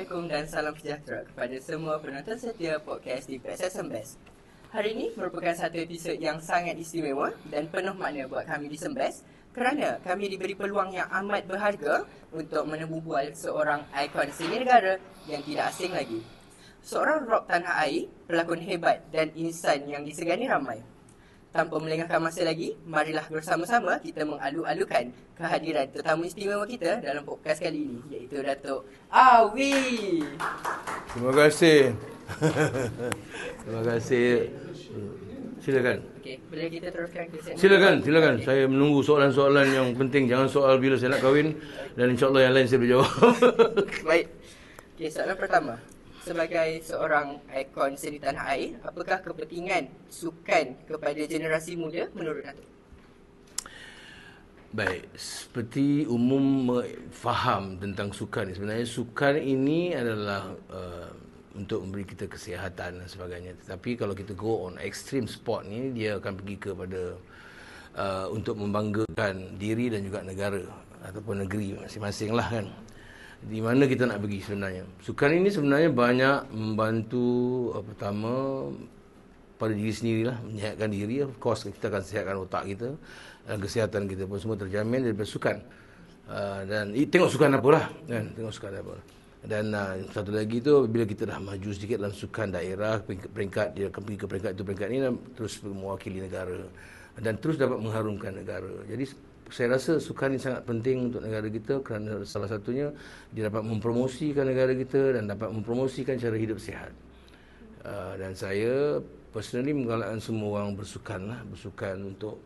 Assalamualaikum dan salam sejahtera kepada semua penonton setia podcast di Best Best. Hari ini merupakan satu episod yang sangat istimewa dan penuh makna buat kami di Sembes kerana kami diberi peluang yang amat berharga untuk menemubual seorang ikon seni negara yang tidak asing lagi. Seorang rock tanah air, pelakon hebat dan insan yang disegani ramai. Tanpa melengahkan masa lagi, marilah bersama-sama kita mengalu-alukan kehadiran tetamu istimewa kita dalam podcast kali ini, iaitu Datuk Awi. Terima kasih. Terima kasih. Silakan. Okey, boleh kita teruskan ke segmen? Silakan. Okay. Saya menunggu soalan-soalan yang penting. Jangan soal bila saya nak kahwin, dan insya-Allah yang lain saya boleh jawab. Baik. Okey, soalan pertama. Sebagai seorang ikon seni tanah air, apakah kepentingan sukan kepada generasi muda menurut Datuk? Baik, seperti umum faham tentang sukan. Sebenarnya sukan ini adalah untuk memberi kita kesihatan dan sebagainya. Tetapi kalau kita go on extreme sport ni, dia akan pergi kepada untuk membanggakan diri dan juga negara ataupun negeri masing-masing lah kan. Di mana kita nak pergi sebenarnya. Sukan ini sebenarnya banyak membantu pertama pada diri sendirilah, menyihatkan diri. Of course kita akan sihatkan otak kita dan kesihatan kita pun semua terjamin daripada sukan. Dan tengok sukan apalah kan, tengok sukan apa. Dan satu lagi tu, bila kita dah maju sedikit dalam sukan daerah, peringkat dia akan pergi ke peringkat ini dan terus mewakili negara dan terus dapat mengharumkan negara. Jadi saya rasa sukan ini sangat penting untuk negara kita kerana salah satunya dia dapat mempromosikan negara kita dan dapat mempromosikan cara hidup sihat. Dan saya personally menggalakkan semua orang bersukan untuk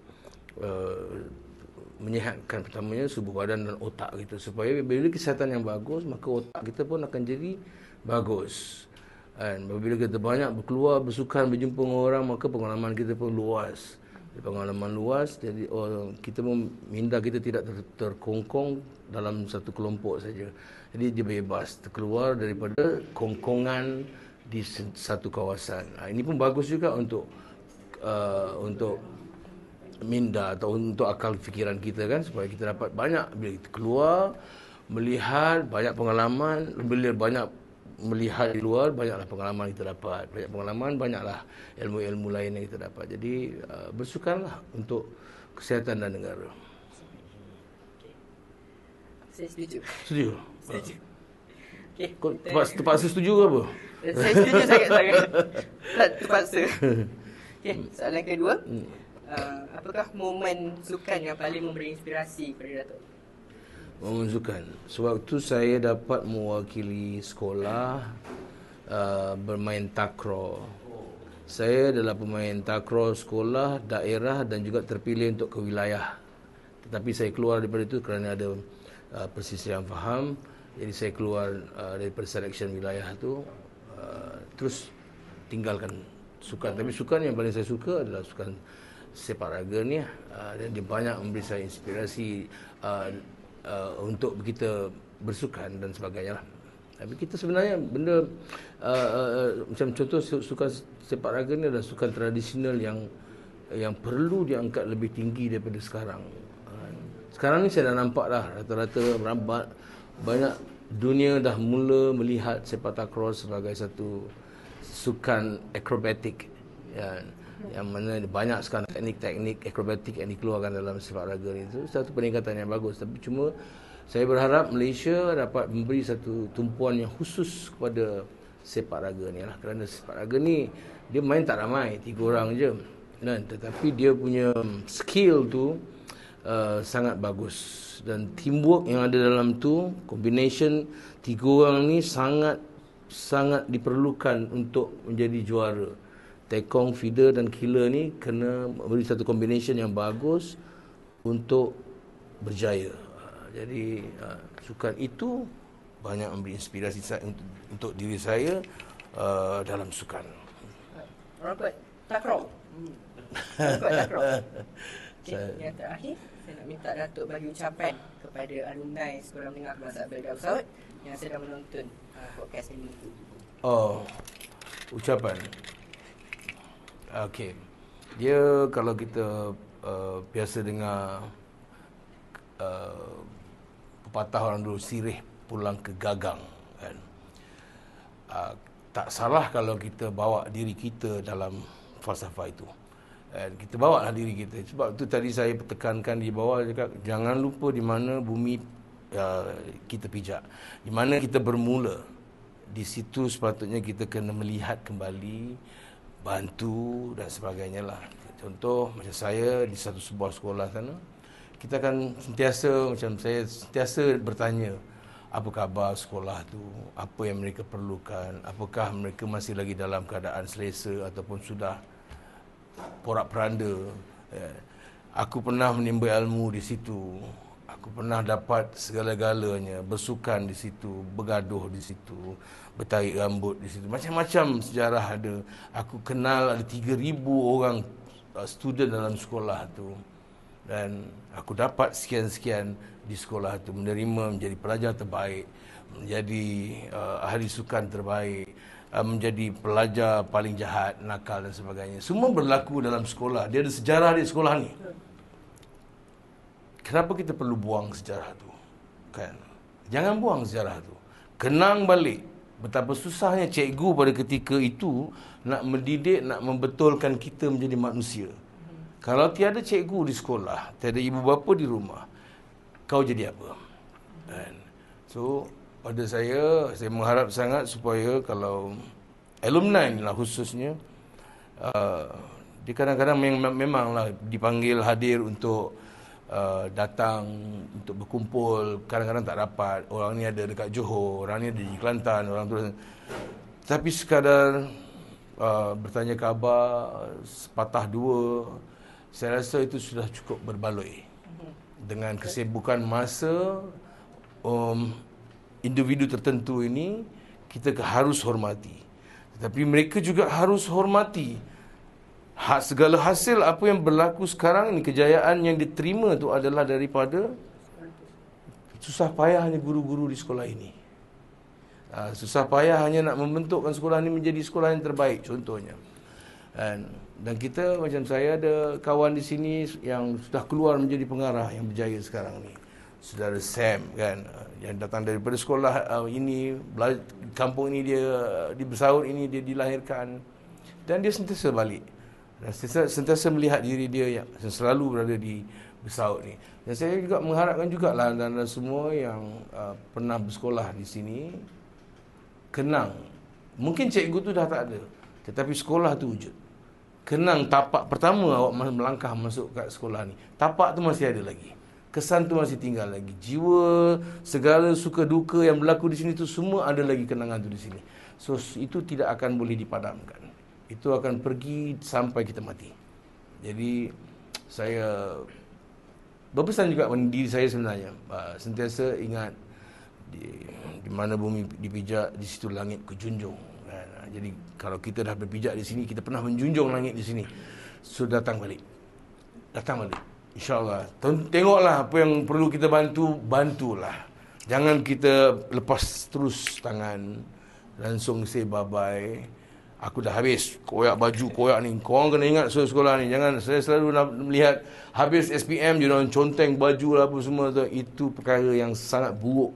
menyihatkan pertamanya tubuh badan dan otak kita, supaya bila kesihatan yang bagus, maka otak kita pun akan jadi bagus. Dan bila kita banyak berkeluar, bersukan, berjumpa dengan orang, maka pengalaman kita pun luas. Pengalaman luas, jadi kita minda kita tidak terkongkong dalam satu kelompok saja. Jadi dia bebas keluar daripada kongkongan di satu kawasan. Ini pun bagus juga untuk minda atau untuk akal fikiran kita kan, supaya kita dapat banyak bila kita keluar melihat banyak pengalaman. Bila banyak melihat di luar, banyaklah pengalaman kita dapat. Banyak pengalaman, banyaklah ilmu-ilmu lain yang kita dapat. Jadi bersukanlah untuk kesihatan dan negara. Saya setuju. Setuju? Setuju. Okay, kau terpaksa setuju ke apa? Saya setuju sangat-sangat. Tak terpaksa. Okay, soalan kedua. Apakah momen sukan yang paling memberi inspirasi kepada Datuk? Momen sukan. Sewaktu saya dapat mewakili sekolah bermain takraw. Saya adalah pemain takraw sekolah, daerah dan juga terpilih untuk ke wilayah. Tetapi saya keluar daripada itu kerana ada persisiran faham. Jadi saya keluar daripada selection wilayah itu, terus tinggalkan sukan. Tapi sukan yang paling saya suka adalah sukan sepak raga ni. Dan dia banyak memberi saya inspirasi untuk kita bersukan dan sebagainya lah. Tapi kita sebenarnya benda macam contoh sukan sepak raga ni adalah sukan tradisional yang perlu diangkat lebih tinggi daripada sekarang. Sekarang ni saya dah nampak dah rata-rata banyak dunia dah mula melihat sepak takraw sebagai satu sukan akrobatik ya, yang mana banyak sekarang teknik-teknik akrobatik yang dikeluarkan dalam sepak raga ni. Itu satu peningkatan yang bagus. Tapi cuma saya berharap Malaysia dapat memberi satu tumpuan yang khusus kepada sepak raga ni lah. Kerana sepak raga ni dia main tak ramai, 3 orang je. Dan tetapi dia punya skill tu sangat bagus. Dan teamwork yang ada dalam tu, combination 3 orang ni sangat diperlukan untuk menjadi juara. Tekong, feeder dan killer ni kena beri satu combination yang bagus untuk berjaya. Jadi sukan itu banyak memberi inspirasi untuk diri saya dalam sukan. Robert, takraw. Robert, takraw. Okay, yang terakhir, saya nak minta Datuk bagi ucapan kepada alumni Sekolah Menengah Kebangsaan Belgaussaud yang sedang menonton podcast ini. Ucapan. Okey. Dia kalau kita biasa dengar pepatah orang dulu, sirih pulang ke gagang kan. tak salah kalau kita bawa diri kita dalam falsafah itu. Dan kita bawa lah diri kita. Sebab tu tadi saya tekankan di bawah, cakap, jangan lupa di mana bumi kita pijak, di mana kita bermula. Di situ sepatutnya kita kena melihat kembali, bantu dan sebagainya lah. Contoh macam saya di satu sebuah sekolah sana, kita akan sentiasa, macam saya sentiasa bertanya, apa khabar sekolah tu, apa yang mereka perlukan, apakah mereka masih lagi dalam keadaan selesa ataupun sudah porak-peranda. Aku pernah menimba ilmu di situ. Aku pernah dapat segala-galanya, bersukan di situ, bergaduh di situ, bertarik rambut di situ. Macam-macam sejarah ada. Aku kenal ada 3,000 orang student dalam sekolah tu. Dan aku dapat sekian-sekian di sekolah tu, menerima menjadi pelajar terbaik, menjadi ahli sukan terbaik, menjadi pelajar paling jahat, nakal dan sebagainya. Semua berlaku dalam sekolah. Dia ada sejarah di sekolah ni. Kenapa kita perlu buang sejarah tu? Kan? Jangan buang sejarah tu. Kenang balik betapa susahnya cikgu pada ketika itu nak mendidik, nak membetulkan kita menjadi manusia. Kalau tiada cikgu di sekolah, tiada ibu bapa di rumah, kau jadi apa? Kan? So, pada saya mengharap sangat supaya kalau alumni lah khususnya, dia kadang-kadang memanglah dipanggil hadir untuk datang untuk berkumpul, kadang-kadang tak dapat. Orang ni ada dekat Johor, orang ni ada di Kelantan, orang tu. Tapi sekadar bertanya khabar sepatah dua, saya rasa itu sudah cukup berbaloi dengan kesibukan masa individu tertentu ini. Kita harus hormati, tetapi mereka juga harus hormati segala hasil apa yang berlaku sekarang ini. Kejayaan yang diterima itu adalah daripada susah payahnya guru-guru di sekolah ini. Susah payah hanya nak membentukkan sekolah ini menjadi sekolah yang terbaik contohnya. Dan kita, macam saya ada kawan di sini yang sudah keluar menjadi pengarah yang berjaya sekarang ni. Saudara Sam kan, yang datang daripada sekolah ini, kampung ini dia dibersaut ini, dia dilahirkan, dan dia sentiasa balik. Dan sentiasa melihat diri dia yang selalu berada di bersaut ni. Dan saya juga mengharapkan jugalah anda semua yang pernah bersekolah di sini, kenang. Mungkin cikgu tu dah tak ada, tetapi sekolah tu wujud. Kenang tapak pertama awak melangkah masuk kat sekolah ni. Tapak tu masih ada lagi. Kesan tu masih tinggal lagi. Jiwa, segala suka duka yang berlaku di sini tu semua ada lagi kenangan tu di sini. So itu tidak akan boleh dipadamkan. Itu akan pergi sampai kita mati. Jadi saya berpesan juga pada diri saya sebenarnya, sentiasa ingat di mana bumi dipijak, di situ langit kujunjung. Jadi kalau kita dah berpijak di sini, kita pernah menjunjung langit di sini. So datang balik, InsyaAllah. Tengoklah apa yang perlu kita bantu, bantulah. Jangan kita lepas terus tangan, langsung say bye-bye. Aku dah habis, koyak baju, koyak ni. Korang kena ingat sekolah ni. Jangan, saya selalu nak melihat habis SPM, je orang conteng baju lah apa semua tu. Itu perkara yang sangat buruk.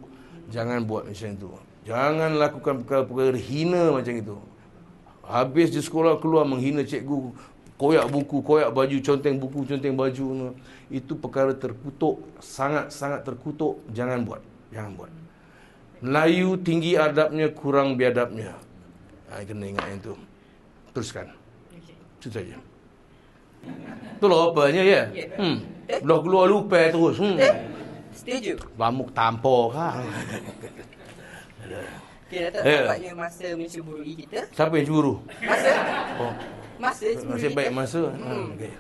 Jangan buat macam tu. Jangan lakukan perkara-perkara hina macam itu. Habis je sekolah, keluar menghina cikgu, koyak buku, koyak baju, conteng buku, conteng baju. Itu perkara terkutuk, sangat-sangat terkutuk. Jangan buat. Melayu tinggi adabnya, kurang biadabnya. Kena ingat yang tu. Teruskan. Itu saja. Itulah apanya ya. Dah keluar lupa terus. Setuju. Lamuk tampok ha. Okay, Datuk, nampaknya masa menceburui kita. Siapa yang cemburu? Masa cemburu Masih kita. baik masa. Okay.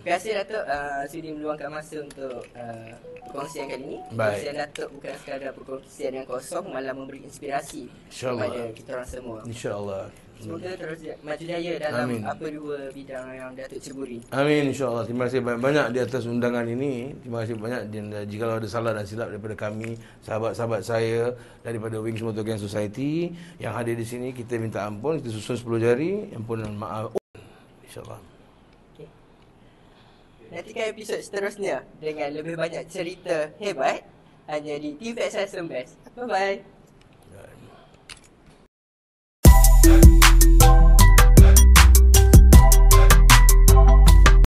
Terima kasih Datuk sudi meluangkan masa untuk perkongsian kali ini. Baik. Perkongsian Datuk bukan sekadar perkongsian yang kosong, malah memberi inspirasi kepada kita orang semua. InsyaAllah. Semoga terus maju jaya dalam apa dua bidang yang Datuk ceburi. Amin, insyaAllah. Terima kasih banyak-banyak di atas undangan ini. Terima kasih banyak. Dan jika ada salah dan silap daripada kami, sahabat-sahabat saya daripada Wings Motor Gang Society yang hadir di sini, kita minta ampun. Kita susun 10 jari. Ampunan maaf. InsyaAllah. Okay. Nantikan episod seterusnya dengan lebih banyak cerita hebat hanya di TV Assassin Best. Bye-bye.